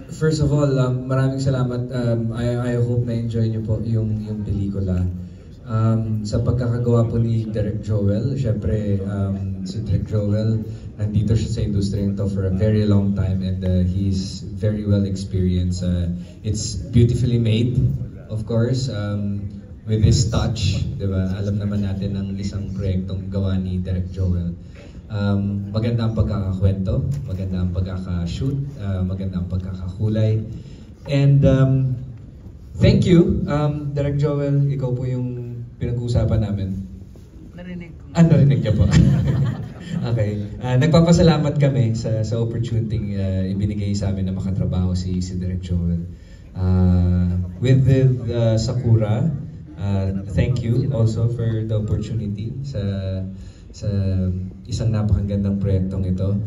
First of all, maraming salamat. I hope na-enjoy niyo po yung pelikula. Sa pagkakagawa po ni Direk Joel, syempre si Direk Joel, nandito siya sa industriya nito for a very long time and he's very well experienced. It's beautifully made, of course, with his touch, di ba? Alam naman natin ang isang proyektong gawa ni Direk Joel. Maganda ang pagkakakwento, maganda ang pagkakashoot, maganda ang pagkakakulay. And thank you, Direk Joel, ikaw po yung pinag-uusapan namin. Narinig ko. Narinig niya po. Okay. Nagpapasalamat kami sa opportunity ibinigay sa amin na makatrabaho si Direk Joel. With Sakura, thank you also for the opportunity sa isang napakagandang proyektong ito.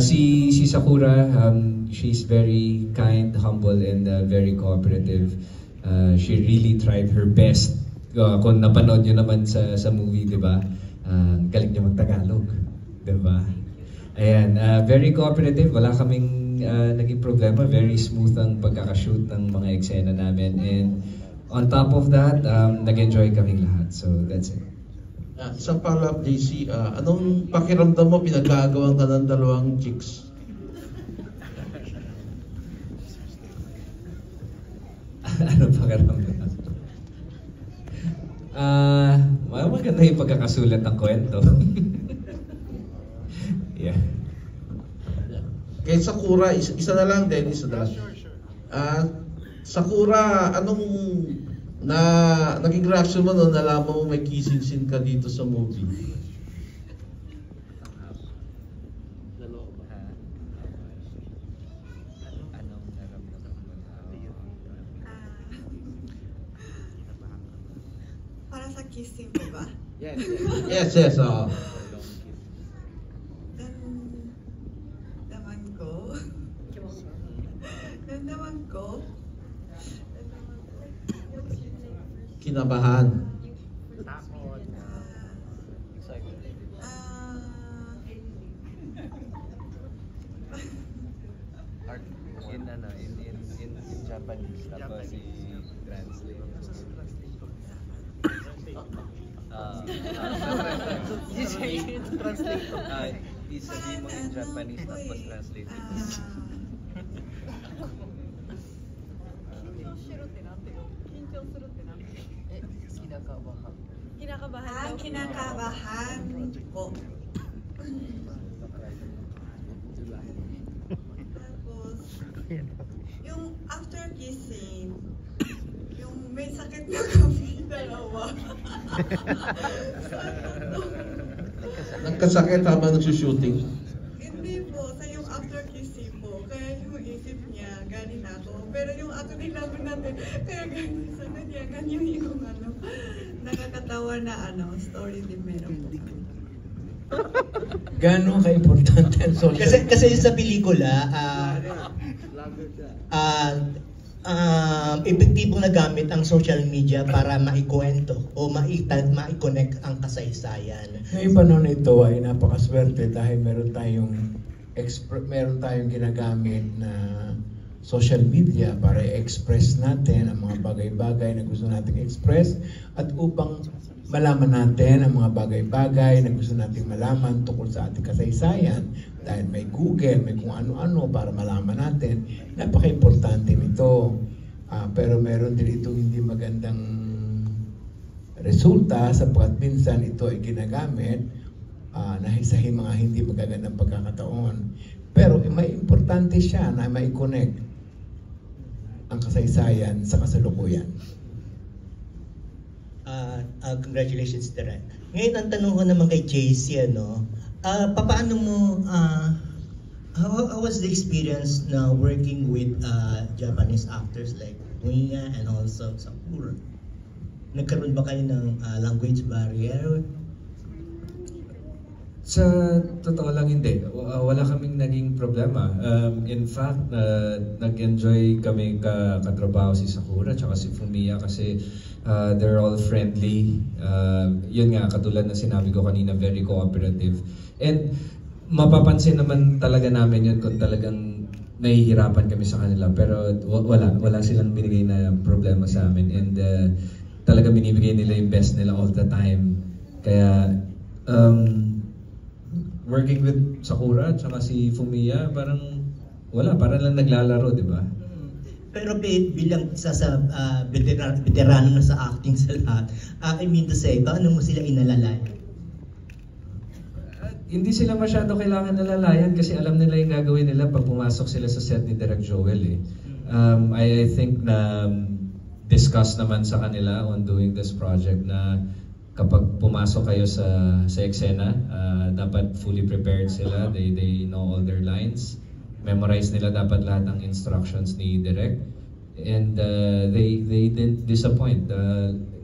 Si Sakura, she's very kind, humble, and very cooperative. She really tried her best. Kung napanood nyo naman sa movie, di ba? Galing niya mag-Tagalog, di ba? Ayan, very cooperative. Wala kaming naging problema. Very smooth ang pagkakashoot ng mga eksena namin. And on top of that, nag-enjoy kaming lahat. So that's it. Isang follow-up, JC, anong pakiramdam mo pinagkagawan ka ng dalawang chicks? Ano pakiramdam? Maganda yung pagkakasulat ng kwento. Yeah. Kay Sakura, isa na lang din, isa na lang. Sakura, anong naging reaction mo nung nalaman mo may kissing scene ka dito sa movie? Para sa kissing mo ba? Yes. Damdaman ko. Kinabahan. In Japanese, tapos i-translate. Translate. Isabihin mo in Japanese, tapos translate. Kinakabahan po. Tapos, yung after kissing, yung may sakit na kami dalawa. Nagkasakit habang nagsushooting? Hindi po, sa yung after kissing po. Kaya yung isip niya, galing ako. Pero yung ako nilaban natin, kaya galing sa kanya, ganyan yung nakakatawa na story din meron po. Gano'n ka-importante ang social? Kasi sa pelikula, epektibong nagamit ang social media para maikwento o maiconnect ang kasaysayan. Ngayong panahon ito ay napakaswerte dahil meron tayong ginagamit na social media para i-express natin ang mga bagay-bagay na gusto nating express at upang malaman natin ang mga bagay-bagay na gusto nating malaman tungkol sa ating kasaysayan. Dahil may Google, may kung ano-ano para malaman natin. Napaka-importante nito. Pero meron din itong hindi magandang resulta sapagkat minsan ito ay ginagamit sa mga hindi magagandang pagkakataon. Pero may importante siya na may connect ang kasaysayan sa kasalukuyan. Congratulations, Direk. Ngayon, ang tanong ko naman kay JC, paano mo, how was the experience na working with Japanese actors like Kuya and also Sakura? Nagkaroon ba kayo ng language barrier? Sa totoo lang hindi. Wala kaming naging problema. In fact, nag-enjoy kami katrabaho si Sakura at si Fumiya kasi they're all friendly. Yun nga, katulad na sinabi ko kanina, very cooperative. And mapapansin naman talaga namin yun kung talagang nahihirapan kami sa kanila, pero wala silang binigay na problema sa amin, and talaga binibigay nila yung best nila all the time. Kaya working with Sakura at saka si Fumiya, parang lang naglalaro, di ba? Pero bilang isa sa veterano na sa acting sa lahat, I mean to say, paano mo sila inalalayan? Hindi sila masyado kailangan nalalayan kasi alam nila yung gagawin nila pag pumasok sila sa set ni Direk Joel eh. I think na discuss naman sa kanila on doing this project na kapag pumasok kayo sa eksena, dapat fully prepared sila. They know all their lines. Memorize nila dapat lahat ng instructions ni Direk. And they didn't disappoint.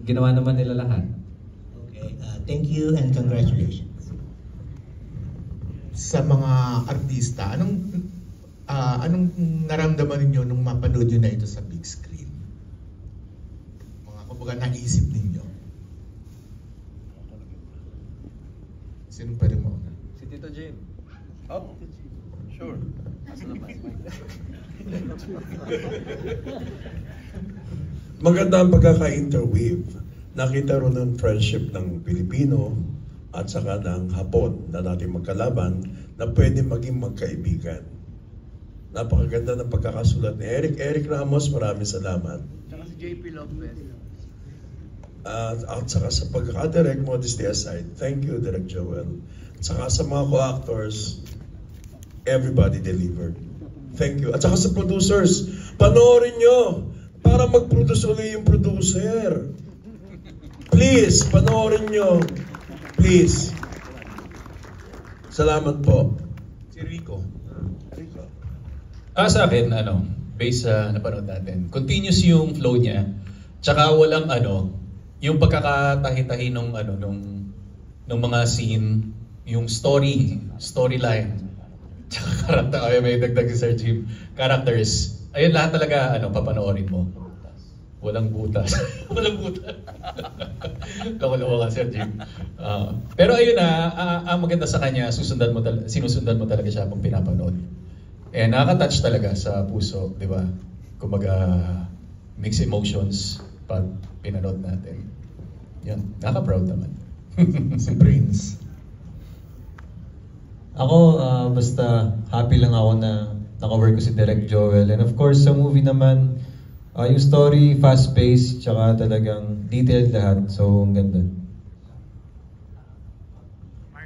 Ginawa naman nila lahat. Okay, thank you and congratulations. Sa mga artista, anong naramdaman ninyo nung mapanood nyo na ito sa big screen? Mga kumbaga naisip ninyo? Sino pwede mo? Si Tito Jim. Oh, sure. Asa na ba? Maganda ang pagkaka-interweave. Nakita ron ng friendship ng Pilipino at saka ng Hapon na nating magkalaban na pwede maging magkaibigan. Napakaganda ng pagkakasulat ni Eric Ramos, maraming salamat. Tsaka si JP Lopez. At saka sa pagkakadirect, modesty aside, thank you, Direk Joel. At saka sa mga co-actors, everybody delivered. Thank you. At saka sa producers, panoorin nyo para mag-produce ulit yung producer. Please, panoorin nyo. Please. Salamat po. Si Rico. Sa akin, based sa napanood natin, continuous yung flow niya, tsaka walang yung pagkakatahi-tahi nung mga scene, yung storyline, tsaka character, may dagdag si Sir Jim, characters, ayun lahat talaga, papanoorin mo. Walang butas. Walang butas. Loko-loko ka, Sir Jim. Pero ayun ang maganda sa kanya, sinusundan mo talaga siya kung pinapanood. Nakaka-touch talaga sa puso, di ba? Kumbaga, mixed emotions pag pinanood natin. Yan, nakaka-proud naman. Si Prince. Ako, basta happy lang ako na naka-work ko si Direk Joel. And of course, sa movie naman, yung story, fast-paced, tsaka talagang detailed lahat. So, ang ganda.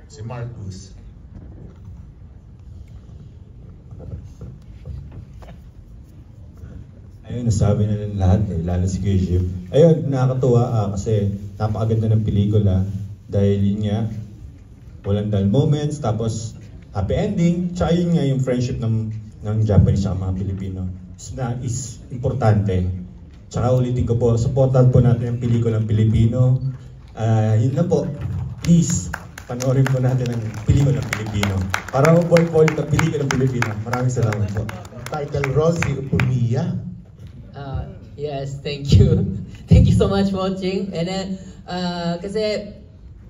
Si Marcus. Ayun, nasabi na ng lahat lalo si Kuya Jim. Ayun, nakakatuwa kasi napakaganda ng pelikula dahil yun nga, walang dull moments, tapos happy ending, tsaka yun nga yung friendship ng Japanese sa mga Pilipino is importante. Tsaka ulitin ko po, supportan po natin ang pelikulang Pilipino. Yun na po, please, panoorin po natin ang pelikulang Pilipino para mabuhay-buhay ang pelikulang Pilipino. Maraming salamat po. Title role, si Fumiya. Yes, thank you. Thank you so much for watching. And then, kasi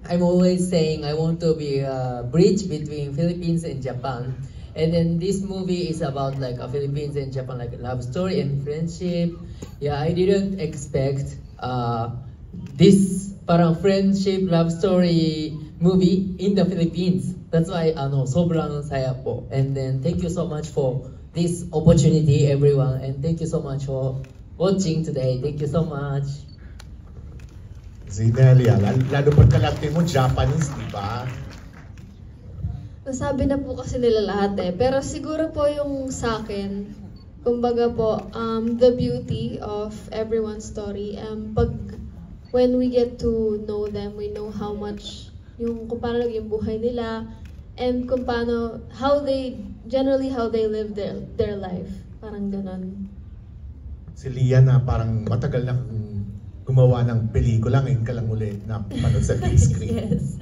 I'm always saying I want to be a bridge between Philippines and Japan. And then this movie is about like a Philippines and Japan, like a love story and friendship. Yeah, I didn't expect this parang friendship love story movie in the Philippines. That's why sobrang saya po. And then thank you so much for this opportunity, everyone, and thank you so much for watching today. Thank you so much. Zinelia, lalo pagkalate mo Japanese, di ba? Nasabi na po kasi nila lahat pero siguro po yung sa akin, kumbaga po, the beauty of everyone's story, when we get to know them, we know how much, kung paano yung buhay nila, and kung paano, how they live their life. Parang ganon. Si Lia na parang matagal na gumawa ng pelikula, ngayon ka lang ulit na panood sa big screen. Yes.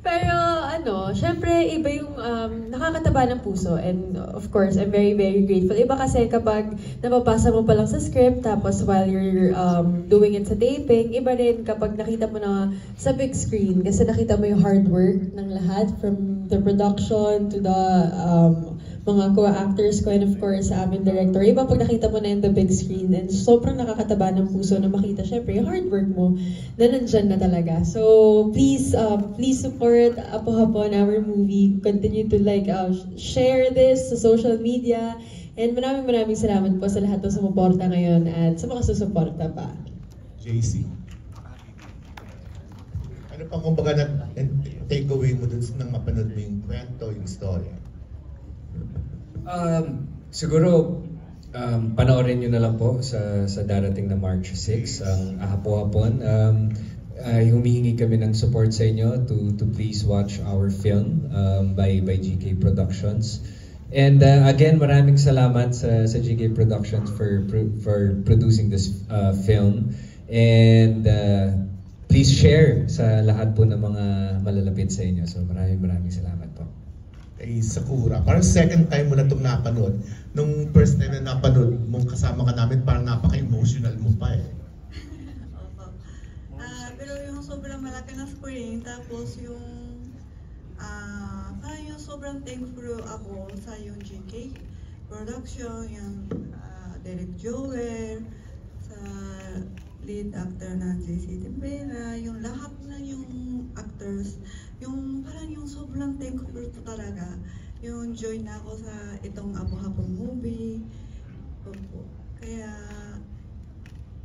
Pero syempre iba yung nakakataba ng puso, and of course, I'm very, very grateful. Iba kasi kapag napapasa mo pa lang sa script, tapos while you're doing it sa taping, iba rin kapag nakita mo na sa big screen, kasi nakita mo yung hard work ng lahat, from the production to the mga co-actors ko, and of course sa aming director. Iba pag nakita mo na in the big screen, and sobrang nakakataba ng puso na makita, syempre, yung hard work mo na nandyan na talaga. So please support Apo Hapon, our movie. Continue to share this sa social media. And maraming salamat po sa lahat ng sumuporta ngayon at sa mga susuporta pa. JC. Ano pang kumbaga take away mo dun nang mapanood mo yung kwento, yung story? Siguro, panoorin nyo na lang po sa darating na March 6, ang Apo-Hapon. Humihingi kami ng support sa inyo to please watch our film by GK Productions. And again, maraming salamat sa GK Productions for producing this film. And please share sa lahat po ng mga malalapit sa inyo. So maraming salamat po. Kay Sakura, parang second time mo na itong napanood. Nung first time na napanood mong kasama ka namin, parang napaka-emotional mo pa eh. Opo. Pero yung sobrang malaki na screen, tapos yung parang yung sobrang thankful ako sa yung GK production, yung Derek Joel, sa lead actor na JC Timbera, yung lahat na yung actors, yung parang yung sobrang thankful to talaga. Yung join na ako sa itong Apo Hapon movie. Opo. Kaya,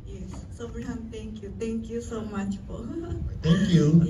yes, sobrang thank you. Thank you so much po. Thank you.